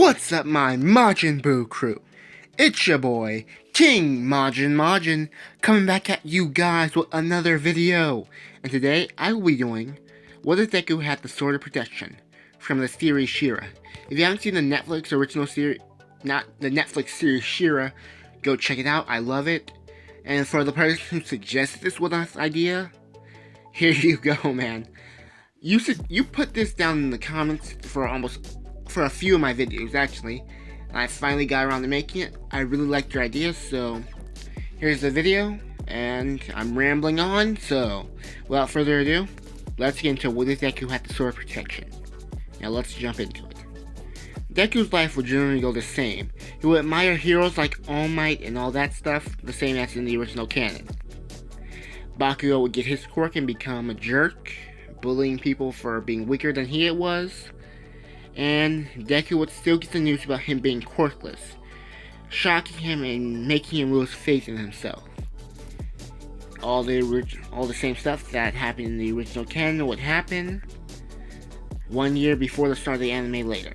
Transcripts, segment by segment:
What's up, my Majin Buu crew? It's your boy, King Majin, coming back at you guys with another video. And today, I will be doing, what if Deku had the Sword of Protection from the series She-Ra. If you haven't seen the Netflix original series, not the Netflix series She-Ra, go check it out, I love it. And for the person who suggested this with us idea, here you go, man. You put this down in the comments for a few of my videos, actually. And I finally got around to making it. I really liked your idea, so here's the video, and I'm rambling on, so without further ado, let's get into what if Deku had the Sword of Protection. Now let's jump into it. Deku's life would generally go the same. He would admire heroes like All Might and all that stuff, the same as in the original canon. Bakugo would get his quirk and become a jerk, bullying people for being weaker than he was. And Deku would still get the news about him being quirkless, shocking him and making him lose faith in himself. All the same stuff that happened in the original canon would happen 1 year before the start of the anime later.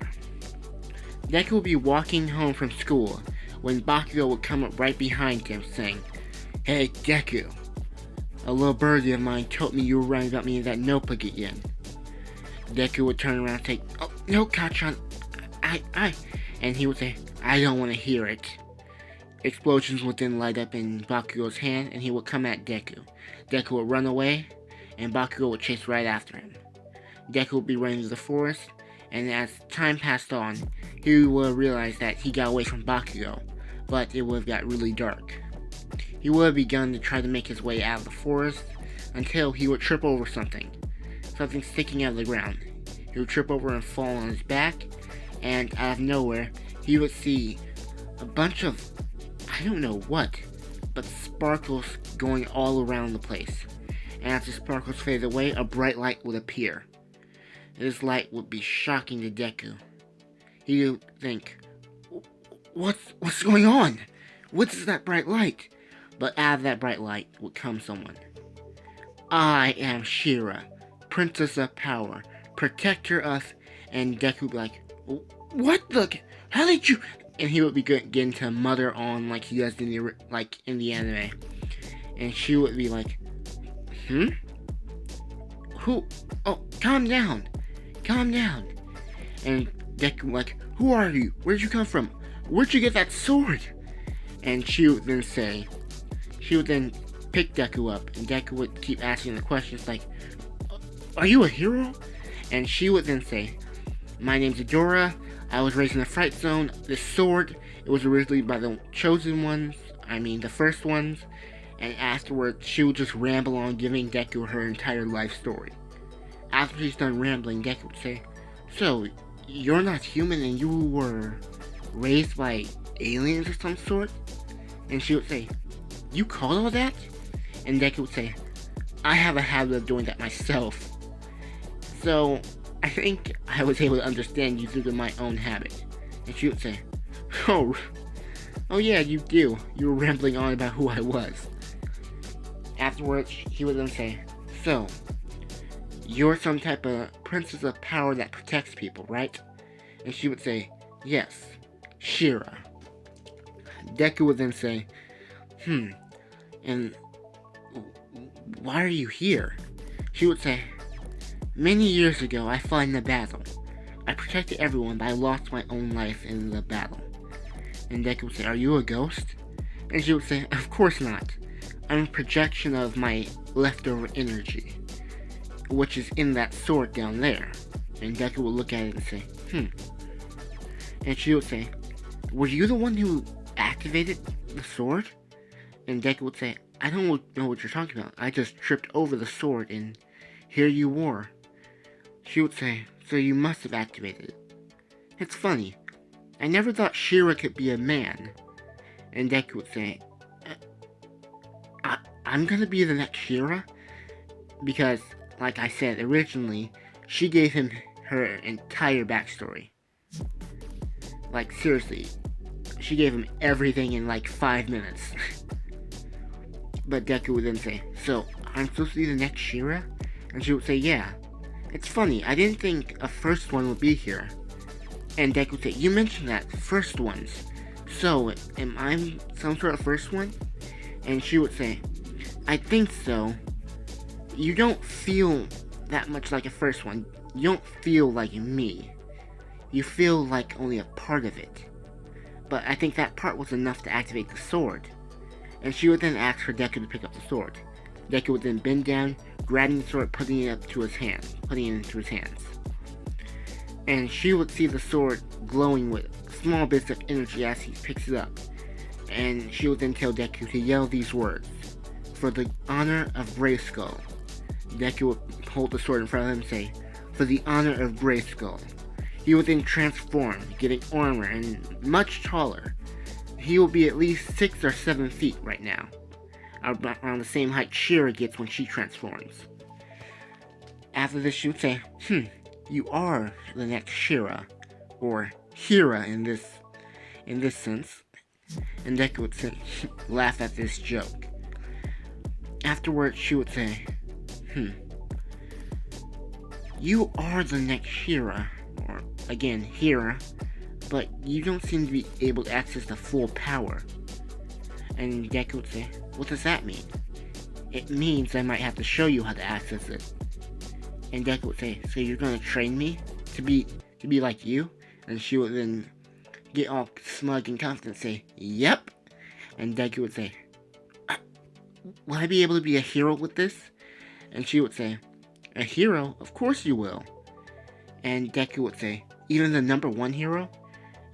Deku would be walking home from school when Bakugo would come up right behind him saying, "Hey Deku, a little birdie of mine told me you were writing about me in that notebook again." Deku would turn around and say, "Oh, no, Kachan, and he would say, "I don't want to hear it." Explosions would then light up in Bakugo's hand, and he would come at Deku. Deku would run away, and Bakugo would chase right after him. Deku would be running through the forest, and as time passed on, he would realize that he got away from Bakugo, but it would have got really dark. He would have begun to try to make his way out of the forest, until he would trip over something sticking out of the ground. He would trip over and fall on his back, and out of nowhere, he would see a bunch of, I don't know what, but sparkles going all around the place. And as the sparkles faded away, a bright light would appear. This light would be shocking to Deku. He would think, what's going on? What is that bright light? But out of that bright light would come someone. "I am She-Ra, Princess of Power, protector of," and Deku would be like, "What the? How did you?" And he would be getting to mutter on like he does in the anime, and she would be like, "Who? Oh, calm down. And Deku would like, "Who are you? Where'd you come from? Where'd you get that sword?" And she would then pick Deku up, and Deku would keep asking the questions like, "Are you a hero?" And she would then say, "My name's Adora. I was raised in the Fright Zone. This sword, it was originally by the chosen ones, the first ones." And afterwards, she would just ramble on, giving Deku her entire life story. After she's done rambling, Deku would say, "So, you're not human and you were raised by aliens of some sort?" And she would say, "You call all that?" And Deku would say, "I have a habit of doing that myself. So, I think I was able to understand you through my own habit." And she would say, Oh yeah, you do. You were rambling on about who I was." Afterwards, he would then say, "So, you're some type of princess of power that protects people, right?" And she would say, "Yes, She-Ra." Deku would then say, "And why are you here?" She would say, "Many years ago, I fought in a battle. I protected everyone, but I lost my own life in the battle." And Deku would say, "Are you a ghost?" And she would say, "Of course not. I'm a projection of my leftover energy, which is in that sword down there." And Deku would look at it and say, And she would say, "Were you the one who activated the sword?" And Deku would say, "I don't know what you're talking about. I just tripped over the sword and here you were." She would say, "So you must have activated it. It's funny. I never thought She-Ra could be a man." And Deku would say, I'm gonna be the next She-Ra? Because, like I said originally, she gave him her entire backstory. Like, seriously. She gave him everything in like 5 minutes." But Deku would then say, "So, I'm supposed to be the next She-Ra?" And she would say, "Yeah. It's funny, I didn't think a first one would be here. And Deku would say, you mentioned that, first ones. So, am I some sort of first one? And she would say, I think so. You don't feel that much like a first one. You don't feel like me. You feel like only a part of it. But I think that part was enough to activate the sword. And she would then ask for Deku to pick up the sword. Deku would then bend down, grabbing the sword, putting it into his hands. And she would see the sword glowing with small bits of energy as he picks it up. And she would then tell Deku to yell these words, for the honor of Grayskull. Deku would hold the sword in front of him and say, for the honor of Grayskull. He would then transform, getting armor and much taller. He will be at least 6 or 7 feet right now, around the same height Shira gets when she transforms. After this, she would say, you are the next Shira, or Hira in this sense. And Deku would say, laugh at this joke. Afterwards, she would say, you are the next Shira, or again, Hira, but you don't seem to be able to access the full power. And Deku would say, what does that mean? It means I might have to show you how to access it. And Deku would say, so you're gonna train me to be like you? And she would then get all smug and confident and say, yep. And Deku would say, will I be able to be a hero with this? And she would say, a hero? Of course you will. And Deku would say, even the number 1 hero?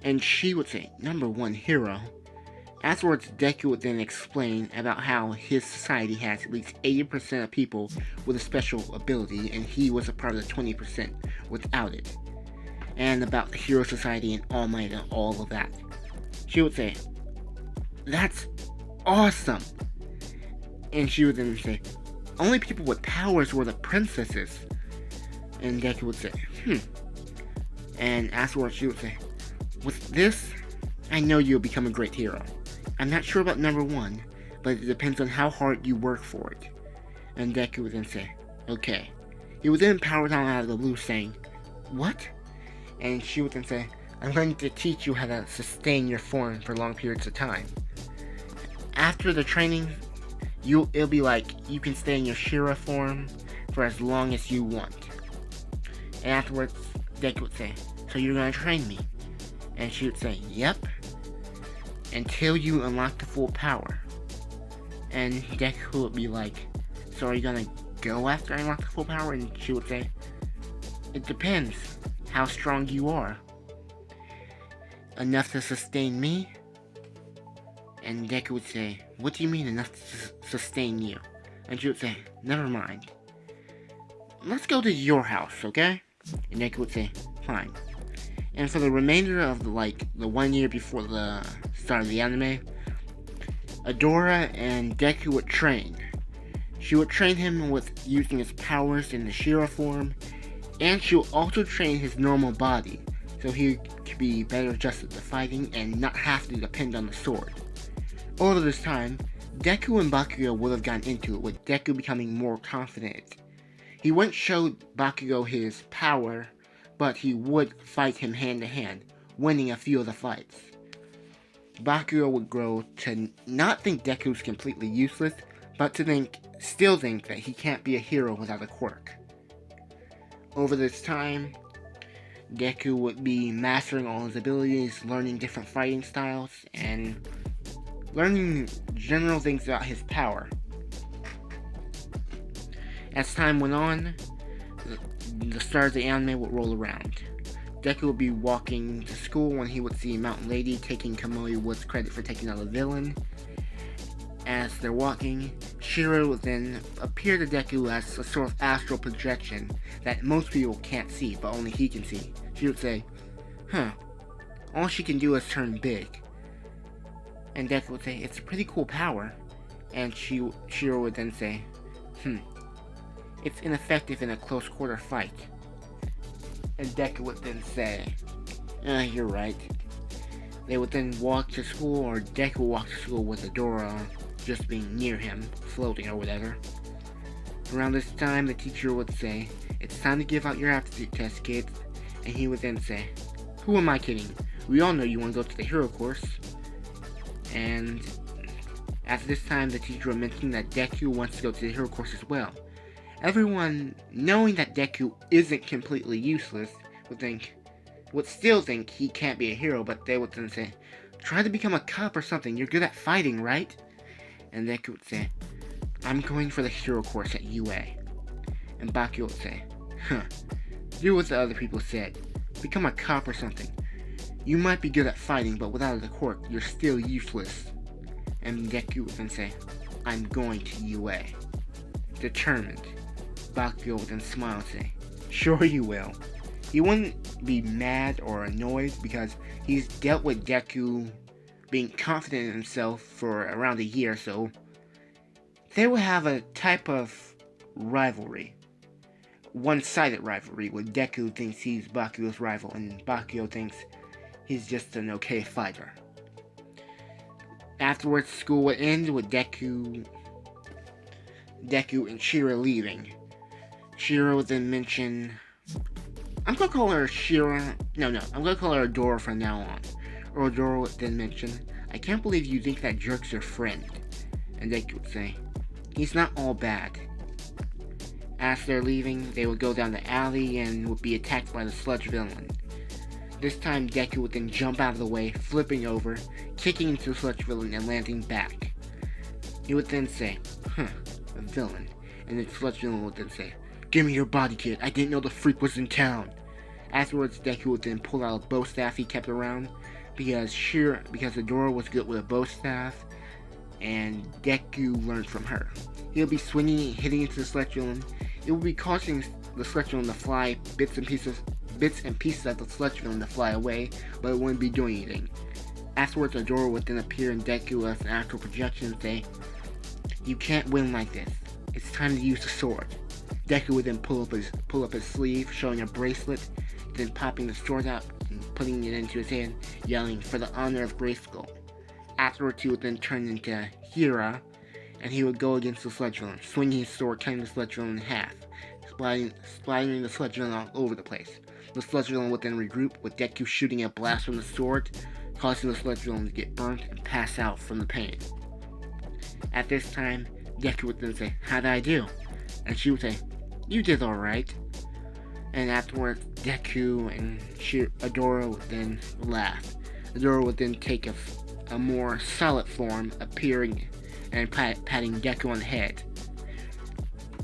And she would say, number 1 hero? Afterwards, Deku would then explain about how his society has at least 80% of people with a special ability, and he was a part of the 20% without it. And about the Hero Society and All Might and all of that. She would say, that's awesome! And she would then say, only people with powers were the princesses. And Deku would say, And afterwards she would say, with this, I know you'll become a great hero. I'm not sure about number 1, but it depends on how hard you work for it. And Deku would then say, okay. He would then power down out of the blue saying, what? And she would then say, I'm going to teach you how to sustain your form for long periods of time. After the training, it'll be like you can stay in your Shira form for as long as you want. And afterwards, Deku would say, so you're gonna train me? And she would say, yep. Until you unlock the full power. And Deku would be like, so are you gonna go after I unlock the full power? And she would say, it depends how strong you are. Enough to sustain me? And Deku would say, what do you mean enough to sustain you? And she would say, never mind. Let's go to your house, okay? And Deku would say, fine. And for the remainder of the 1 year before the start of the anime, Adora and Deku would train. She would train him with using his powers in the Shira form, and she would also train his normal body, so he could be better adjusted to fighting and not have to depend on the sword. Over this time, Deku and Bakugo would have gotten into it, with Deku becoming more confident. He wouldn't show Bakugo his power, but he would fight him hand to hand, winning a few of the fights. Bakugo would grow to not think Deku's completely useless, but to still think that he can't be a hero without a quirk. Over this time, Deku would be mastering all his abilities, learning different fighting styles, and learning general things about his power. As time went on, the start of the anime would roll around. Deku would be walking to school when he would see Mountain Lady taking Kamui Wood's credit for taking out a villain. As they're walking, Shira would then appear to Deku as a sort of astral projection that most people can't see, but only he can see. She would say, all she can do is turn big. And Deku would say, it's a pretty cool power. And Shira would then say, it's ineffective in a close quarter fight. And Deku would then say, you're right. They would then walk to school, or Deku would walk to school with Adora just being near him, floating or whatever. Around this time, the teacher would say, it's time to give out your aptitude test, kids. And he would then say, Who am I kidding? We all know you want to go to the hero course. And at this time, the teacher would mention that Deku wants to go to the hero course as well. Everyone, knowing that Deku isn't completely useless, would still think he can't be a hero, but they would then say, try to become a cop or something, you're good at fighting, right? And Deku would say, I'm going for the hero course at UA. And Bakugo would say, do what the other people said, become a cop or something. You might be good at fighting, but without the quirk, you're still useless. And Deku would then say, I'm going to UA. Determined. Bakugo would then smile and say, sure you will. He wouldn't be mad or annoyed because he's dealt with Deku being confident in himself for around a year, so they will have a type of rivalry. One-sided rivalry where Deku thinks he's Bakugo's rival and Bakugo thinks he's just an okay fighter. Afterwards, school would end with Deku and Shira leaving. Shira would then mention, I'm gonna call her Shira, I'm gonna call her Adora from now on. Or Adora would then mention, I can't believe you think that jerk's your friend. And Deku would say, he's not all bad. As they're leaving, they would go down the alley and would be attacked by the Sludge villain. This time, Deku would then jump out of the way, flipping over, kicking into the Sludge villain and landing back. He would then say, a villain. And the Sludge villain would then say, give me your body kit, I didn't know the freak was in town. Afterwards, Deku would then pull out a bow staff he kept around, because Adora was good with a bow staff, and Deku learned from her. He'll be swinging and hitting into the Sludge villain. It will be causing the Sludge villain to fly bits and pieces of the Sludge villain to fly away, but it wouldn't be doing anything. Afterwards, Adora would then appear in Deku as an actual projection and say, you can't win like this. It's time to use the sword. Deku would then pull up his sleeve, showing a bracelet, then popping the sword out and putting it into his hand, yelling, for the honor of Grayskull. Afterwards, he would then turn into Hira, and he would go against the Sludge villain, swinging his sword, cutting the Sludge villain in half, splattering the Sludge villain all over the place. The Sludge villain would then regroup, with Deku shooting a blast from the sword, causing the Sludge villain to get burnt and pass out from the pain. At this time, Deku would then say, how did I do? And she would say, you did alright. And afterwards, Deku and Adora would then laugh. Adora would then take a more solid form, appearing and patting Deku on the head.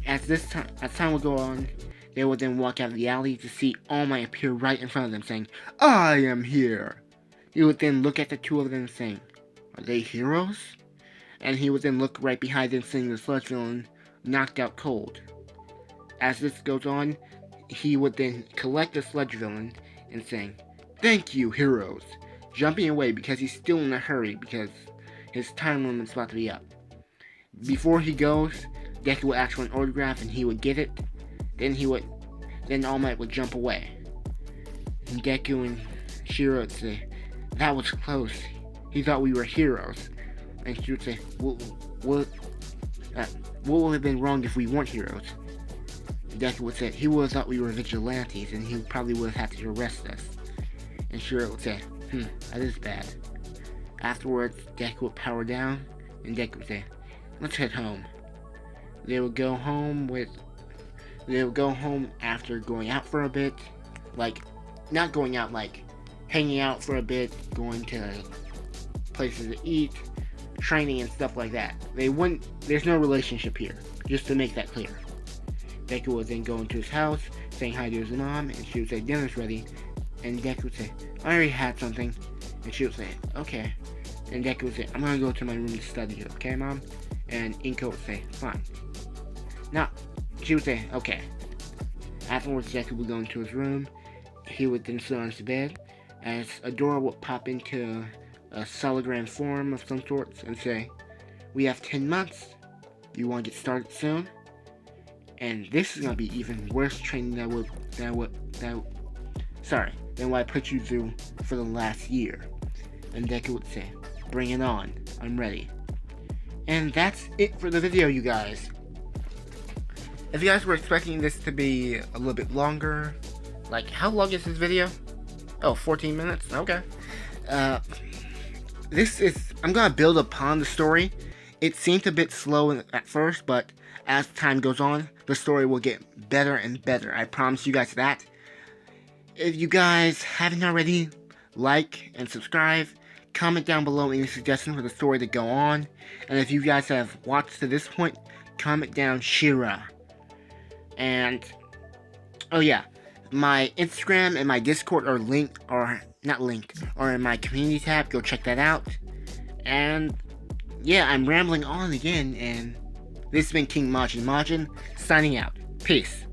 As time would go on, they would then walk out of the alley to see All Might appear right in front of them, saying, I am here! He would then look at the two of them, saying, are they heroes? And he would then look right behind them, seeing the Sludge villain knocked out cold. As this goes on, he would then collect the Sludge villain and saying, thank you, heroes, jumping away because he's still in a hurry because his time limit's about to be up. Before he goes, Deku would ask for an autograph and he would get it. Then All Might would jump away. And Deku and Shira would say, that was close. He thought we were heroes. And she would say, what would have been wrong if we weren't heroes? And Deku would say, he would have thought we were vigilantes and he probably would have had to arrest us. And Shira would say, that is bad. Afterwards, Deku would power down and Deku would say, let's head home. They would go home after going out for a bit, like, not going out, like, hanging out for a bit, going to places to eat, training and stuff like that. There's no relationship here, just to make that clear. Deku would then go into his house, saying hi to his mom, and she would say, dinner's ready, and Deku would say, I already had something, and she would say, okay, and Deku would say, I'm gonna go to my room to study, okay, Mom? And Inko would say, fine. Now, she would say, okay. Afterwards, Deku would go into his room. He would then sit on his bed, as Adora would pop into a hologram form of some sorts and say, we have 10 months. You want to get started soon? And this is going to be even worse training than what I put you through for the last year. And Deku would say, bring it on. I'm ready. And that's it for the video, you guys. If you guys were expecting this to be a little bit longer, like, how long is this video? Oh, 14 minutes? Okay. I'm gonna build upon the story. It seemed a bit slow at first, but as time goes on, the story will get better and better. I promise you guys that. If you guys haven't already, like and subscribe. Comment down below any suggestions for the story to go on. And if you guys have watched to this point, comment down Shira. And, oh yeah, my Instagram and my Discord are linked, or not linked, or in my community tab. Go check that out. And, yeah, I'm rambling on again, and this has been King Majin signing out. Peace.